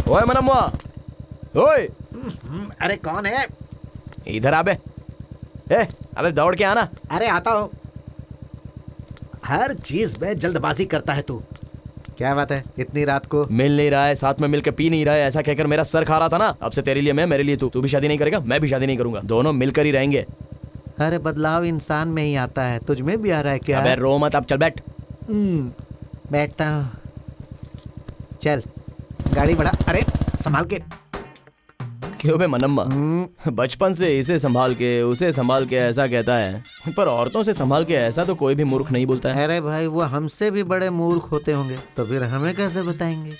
ओए मनम्मा, ओए अरे कौन है? इधर आ बे। ए, अबे दौड़ के आना। अरे आता हूँ। हर चीज में जल्दबाजी करता है तू। क्या बात है इतनी रात को? मिल नहीं रहा है, साथ में मिलकर पी नहीं रहा है, ऐसा कहकर मेरा सर खा रहा था ना। अब से तेरे लिए मैं, मेरे लिए तू। तू भी शादी नहीं करेगा, मैं भी शादी नहीं करूंगा, दोनों मिलकर ही रहेंगे। अरे बदलाव इंसान में ही आता है, तुझ में भी आ रहा है क्या? अबे रो मत, अब चल बैठ। बैठता हूँ। चल गाड़ी बढ़ा। अरे संभाल के। क्यों बे मनम्मा, बचपन से इसे संभाल के उसे संभाल के ऐसा कहता है, पर औरतों से संभाल के ऐसा तो कोई भी मूर्ख नहीं बोलता है। अरे भाई वो हमसे भी बड़े मूर्ख होते होंगे, तो फिर हमें कैसे बताएंगे?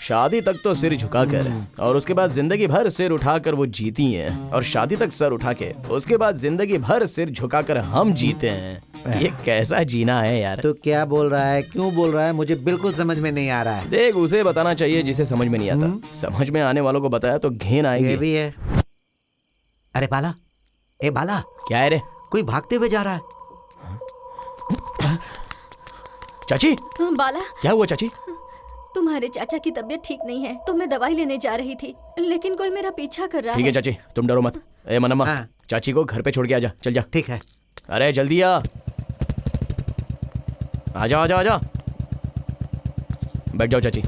शादी तक तो सिर झुकाकर और उसके बाद जिंदगी भर सिर उठाकर वो जीती हैं, और शादी तक सर उठा के उसके बाद जिंदगी भर सिर झुकाकर हम जीते हैं। ये कैसा जीना है यार? तो क्या बोल रहा है, क्यों बोल रहा है? मुझे बिल्कुल समझ में नहीं आ रहा है। देख, उसे बताना चाहिए जिसे समझ में नहीं आता। समझ में आने वालों को बताया तो घिन आएगी। ये भी है। अरे बाला, ए बाला, क्या है रे? कोई भागते हुए जा रहा है। चाची, बाला, क्या हुआ चाची? तुम्हारे चाचा की तबीयत ठीक नहीं है, तो मैं दवाई लेने जा रही थी, लेकिन कोई मेरा पीछा कर रहा है। ठीक है चाची, तुम डरो मत। ए मनम्मा, हाँ। चाची को घर पे छोड़ के आजा, चल जा। ठीक है। अरे जल्दी आ, आजा आजा आजा। बैठ जाओ चाची।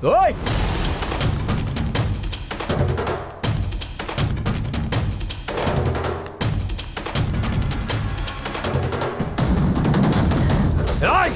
ओए! ओए!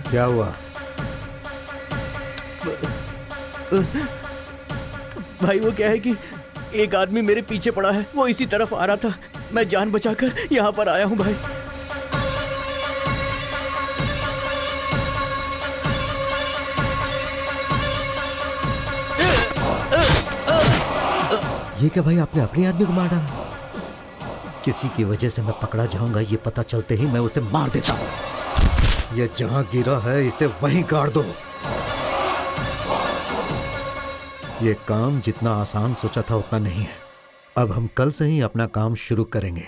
क्या हुआ? भाई वो क्या है कि एक आदमी मेरे पीछे पड़ा है, वो इसी तरफ आ रहा था, मैं जान बचाकर यहाँ पर आया हूँ भाई। ये क्या भाई, आपने अपने आदमी को मार डाला? किसी की वजह से मैं पकड़ा जाऊंगा, ये पता चलते ही मैं उसे मार देता हूँ। ये जहां गिरा है इसे वहीं गाड़ दो। ये काम जितना आसान सोचा था उतना नहीं है। अब हम कल से ही अपना काम शुरू करेंगे।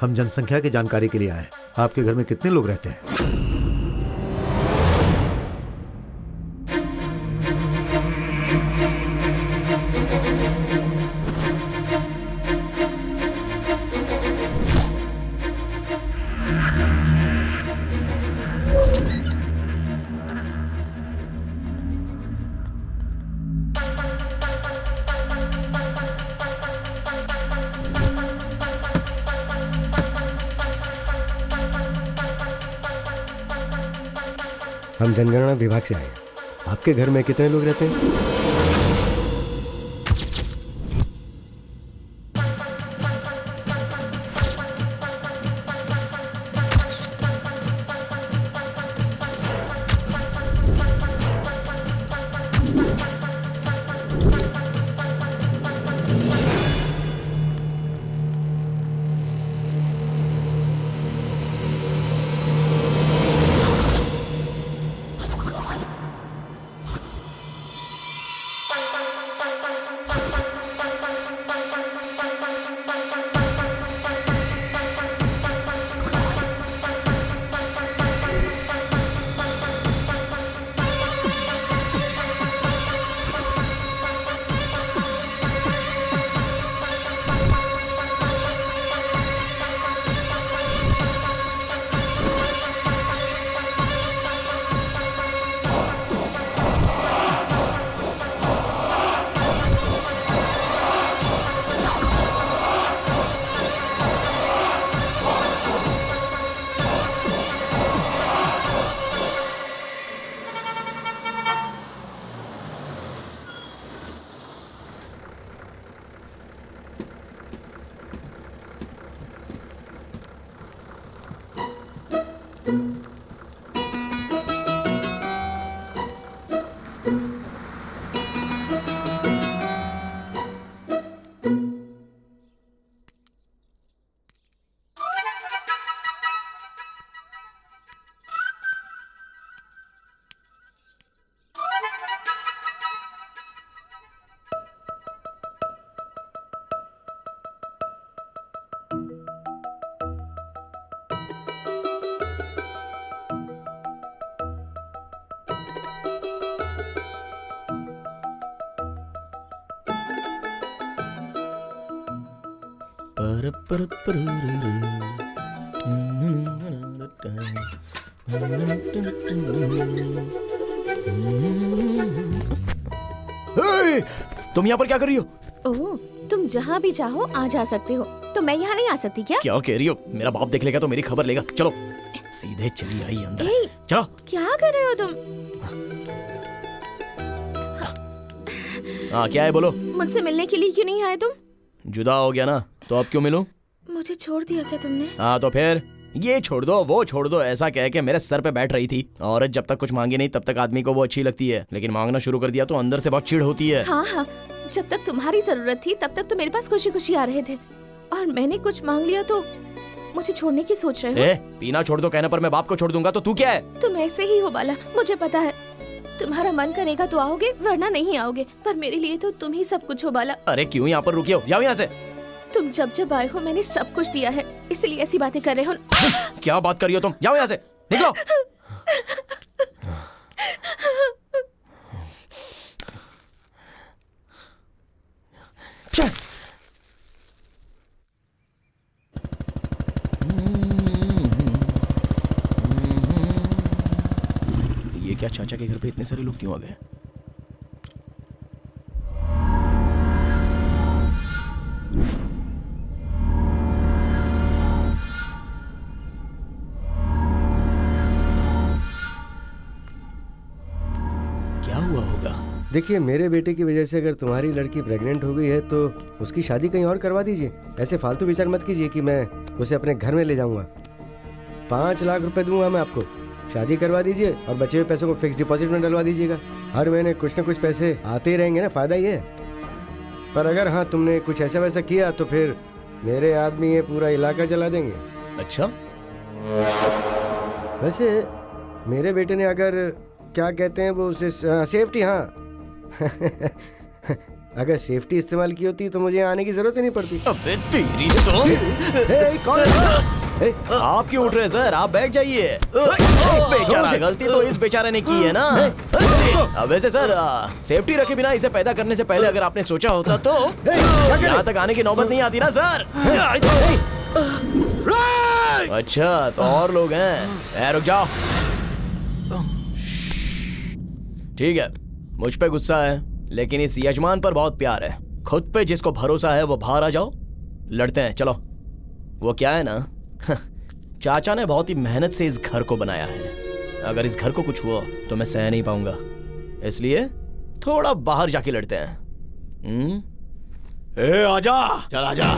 हम जनसंख्या की जानकारी के लिए आए। आपके घर में कितने लोग रहते हैं? हम जनगणना विभाग से आए हैं। आपके घर में कितने लोग रहते हैं? हे, तुम यहाँ पर क्या कर रही हो? ओह, तुम जहाँ भी चाहो आ जा सकते हो, तो मैं यहाँ नहीं आ सकती क्या? क्या कह रही हो? मेरा बाप देख लेगा तो मेरी खबर लेगा। चलो सीधे चली आई अंदर। ए, चलो। क्या कर रहे हो तुम? हाँ क्या है बोलो? मुझसे मिलने के लिए क्यों नहीं आए तुम? जुदा हो गया ना, तो अब क्यों मिलूं? मुझे छोड़ दिया क्या तुमने? हाँ तो फिर ये छोड़ दो वो छोड़ दो ऐसा कह के मेरे सर पे बैठ रही थी। औरत जब तक कुछ मांगे नहीं तब तक आदमी को वो अच्छी लगती है, लेकिन मांगना शुरू कर दिया तो अंदर से बहुत चिढ़ होती है। हाँ हाँ, जब तक तुम्हारी जरूरत थी तब तक तो मेरे पास खुशी खुशी आ रहे थे, और मैंने कुछ मांग लिया तो मुझे छोड़ने की सोच रहे हो? पीना छोड़ दो कहने पर मैं बाप को छोड़ दूंगा तो तू क्या है? तुम ऐसे ही हो बाला, मुझे पता है। तुम्हारा मन करेगा तो आओगे वरना नहीं आओगे, पर मेरे लिए तो तुम ही सब कुछ हो बाला। अरे क्यों यहाँ पर रुके हो? जाओ यहाँ से। तुम जब जब आए हो मैंने सब कुछ दिया है, इसलिए ऐसी बातें कर रहे हो। क्या बात कर रही हो तुम? जाओ यहाँ से, निकलो। ये क्या चाचा के घर पे इतने सारे लोग क्यों आ गए? क्या हुआ होगा? देखिए, मेरे बेटे की वजह से अगर तुम्हारी लड़की प्रेग्नेंट हो गई है तो उसकी शादी कहीं और करवा दीजिए। ऐसे फालतू विचार मत कीजिए कि मैं उसे अपने घर में ले जाऊंगा। 5 लाख रुपए दूंगा मैं आपको, शादी करवा दीजिए और बचे हुए पैसों को फिक्स डिपॉजिट में डलवा दीजिएगा। हर महीने कुछ न कुछ पैसे आते ही रहेंगे ना, फायदा ही है। पर अगर हाँ तुमने कुछ ऐसा वैसा किया तो फिर मेरे आदमी ये पूरा इलाका जला देंगे। अच्छा वैसे मेरे बेटे ने अगर क्या कहते हैं वो उसे सेफ्टी, हाँ अगर सेफ्टी इस्तेमाल की होती तो मुझे आने की जरूरत ही नहीं पड़ती। अबे तेरी तो कौन है? आप क्यों उठ रहे हैं सर? आप बैठ जाइए। बेचारा, गलती तो इस बेचारे ने की है ना। अब वैसे सर सेफ्टी रखे बिना इसे पैदा करने से पहले अगर आपने सोचा होता तो यहाँ तक आने की नौबत नहीं आती ना सर। अच्छा तो और लोग हैं? रुक जाओ। ठीक है, मुझ पे गुस्सा है लेकिन इस यजमान पर बहुत प्यार है। खुद पे जिसको भरोसा है वो बाहर आ जाओ, लड़ते हैं। चलो। वो क्या है ना चाचा ने बहुत ही मेहनत से इस घर को बनाया है। अगर इस घर को कुछ हुआ तो मैं सह नहीं पाऊंगा, इसलिए थोड़ा बाहर जाके लड़ते हैं। ए आजा, चल आजा।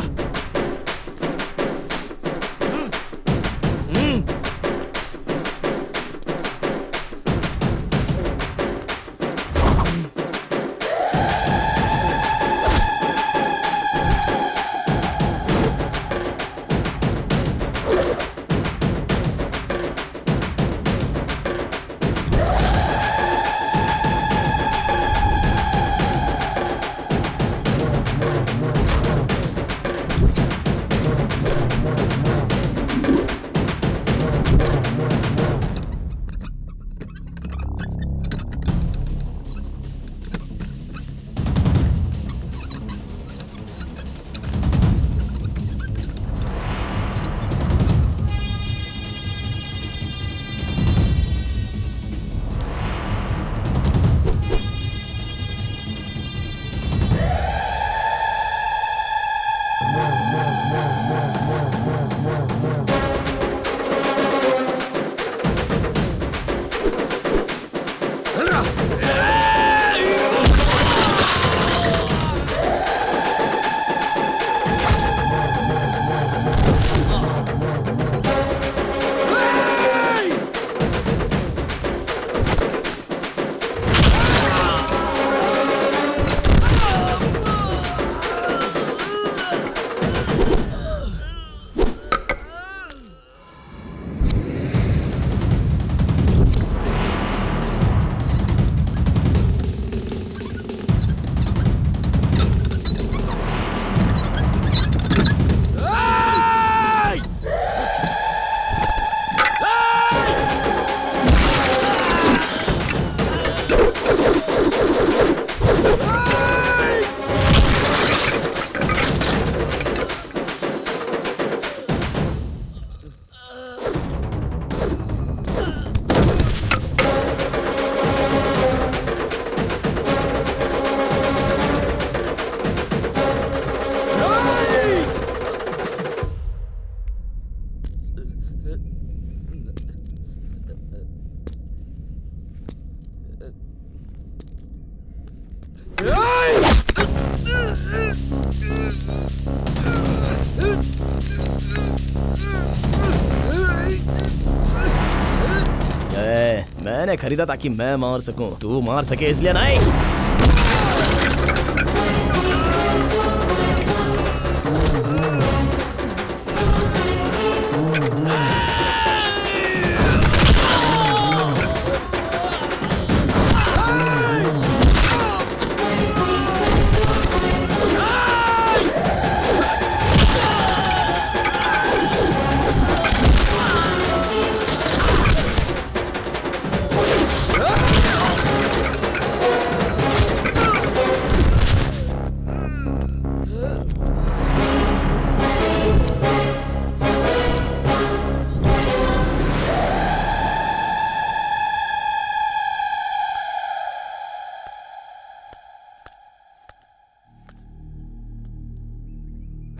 मैंने खरीदा ताकि मैं मार सकूं, तू मार सके इसलिए नहीं।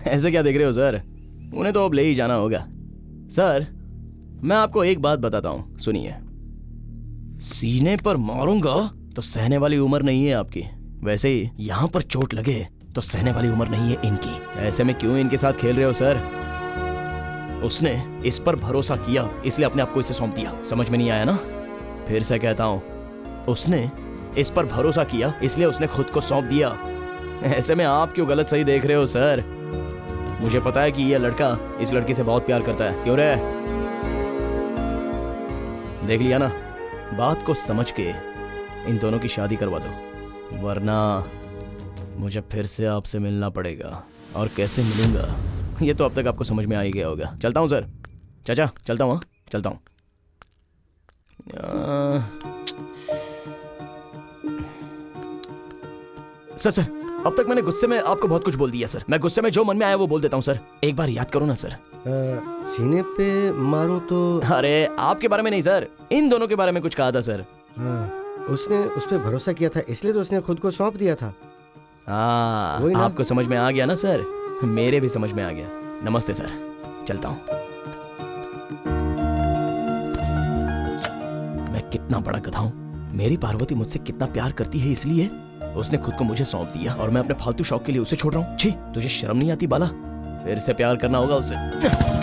ऐसे क्या देख रहे हो सर, उन्हें तो अब ले ही जाना होगा। सर मैं आपको एक बात बताता हूं, सुनिए। सीने पर मारूंगा तो सहने वाली उम्र नहीं है आपकी, वैसे ही यहां पर चोट लगे तो सहने वाली उम्र नहीं है इनकी। ऐसे में क्यों इनके साथ खेल रहे हो सर? उसने इस पर भरोसा किया इसलिए अपने आप को इसे सौंप दिया, समझ में नहीं आया ना? फिर से कहता हूं, उसने इस पर भरोसा किया इसलिए उसने खुद को सौंप दिया। ऐसे में आप क्यों गलत सही देख रहे हो सर? मुझे पता है कि यह लड़का इस लड़की से बहुत प्यार करता है, क्यों रे? देख लिया ना, बात को समझ के इन दोनों की शादी करवा दो, वरना मुझे फिर से आपसे मिलना पड़ेगा। और कैसे मिलूंगा ये तो अब तक आपको समझ में आ ही गया होगा। चलता हूँ सर, चाचा चलता हूँ, चलता हूँ। सर अब तक मैंने गुस्से में आपको बहुत कुछ बोल दिया सर। मैं गुस्से में जो मन में आया वो बोल देता हूँ सर, एक बार याद करो ना सर। सीने पे मारूं तो? अरे आपके बारे में नहीं सर, इन दोनों के बारे में कुछ कहा था सर। उसने उस पर भरोसा किया था इसलिए तो उसने खुद को सौंप दिया था। हाँ आपको समझ में आ गया ना सर? मेरे भी समझ में आ गया। नमस्ते सर, चलता हूँ। कितना बड़ा गधा हूँ। मेरी पार्वती मुझसे कितना प्यार करती है, इसलिए उसने खुद को मुझे सौंप दिया और मैं अपने फालतू शौक के लिए उसे छोड़ रहा हूँ। छी, तुझे शर्म नहीं आती बाला? फिर से प्यार करना होगा उससे।